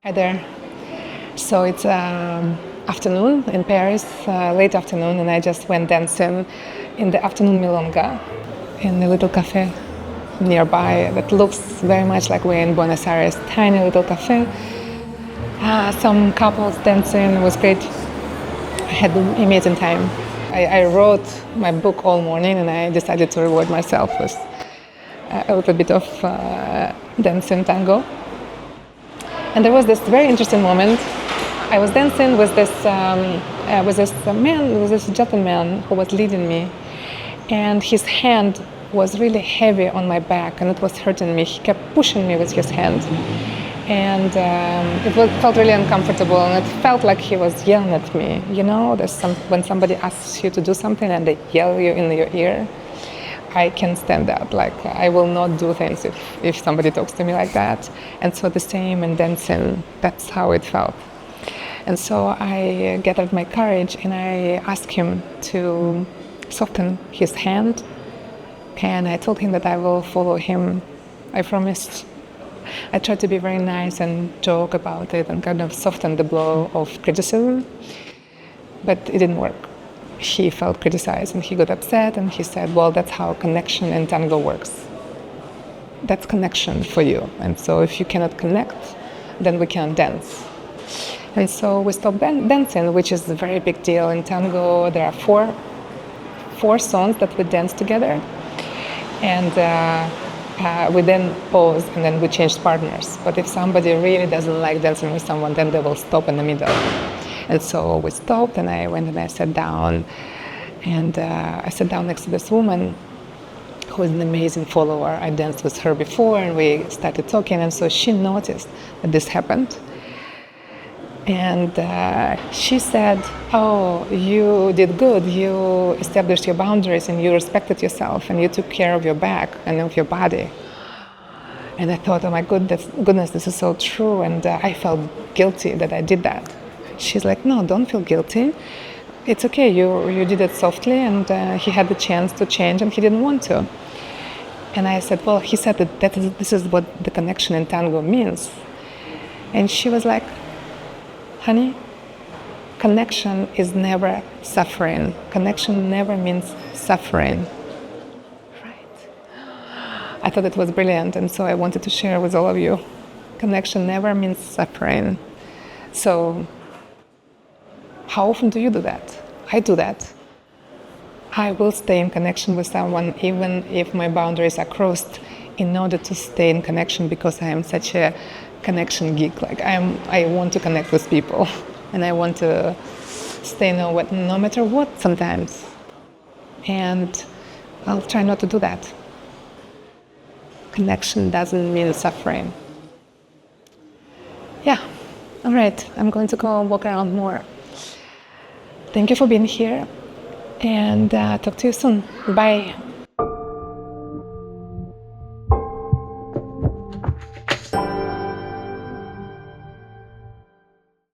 Hi there. So it's afternoon in Paris, late afternoon, and I just went dancing in the afternoon milonga in a little cafe nearby that looks very much like we're in Buenos Aires. Tiny little cafe. Some couples dancing. It was great. I had an amazing time. I wrote my book all morning, and I decided to reward myself with a little bit of dancing tango. And there was this very interesting moment. I was dancing with this gentleman who was leading me, and his hand was really heavy on my back, and it was hurting me. He kept pushing me with his hand, and felt really uncomfortable, and it felt like he was yelling at me. You know, when somebody asks you to do something and they yell you in your ear. I can't stand that. Like, I will not do things if somebody talks to me like that. And so the same in dancing, that's how it felt. And so I gathered my courage and I asked him to soften his hand. And I told him that I will follow him. I promised. I tried to be very nice and joke about it and kind of soften the blow of criticism. But it didn't work. He felt criticized and he got upset and he said, well, that's how connection in tango works. That's connection for you. And so if you cannot connect, then we can't dance. And so we stopped dancing, which is a very big deal in tango. There are four songs that we dance together. And we then pause and then we change partners. But if somebody really doesn't like dancing with someone, then they will stop in the middle. And so we stopped, and I went and I sat down. And I sat down next to this woman who is an amazing follower. I danced with her before, and we started talking. And so she noticed that this happened. And she said, oh, you did good. You established your boundaries, and you respected yourself, and you took care of your back and of your body. And I thought, oh my goodness, this is so true. And I felt guilty that I did that. She's like, no, don't feel guilty. It's okay, you did it softly, and he had the chance to change and he didn't want to. And I said, well, he said that this is what the connection in tango means. And she was like, honey, connection is never suffering. Connection never means suffering. Right. I thought it was brilliant, and so I wanted to share with all of you. Connection never means suffering. So, how often do you do that? I do that. I will stay in connection with someone even if my boundaries are crossed in order to stay in connection, because I am such a connection geek. Like, I want to connect with people and I want to stay no matter what sometimes. And I'll try not to do that. Connection doesn't mean suffering. Yeah, all right, I'm going to go walk around more. Thank you for being here, and talk to you soon. Bye.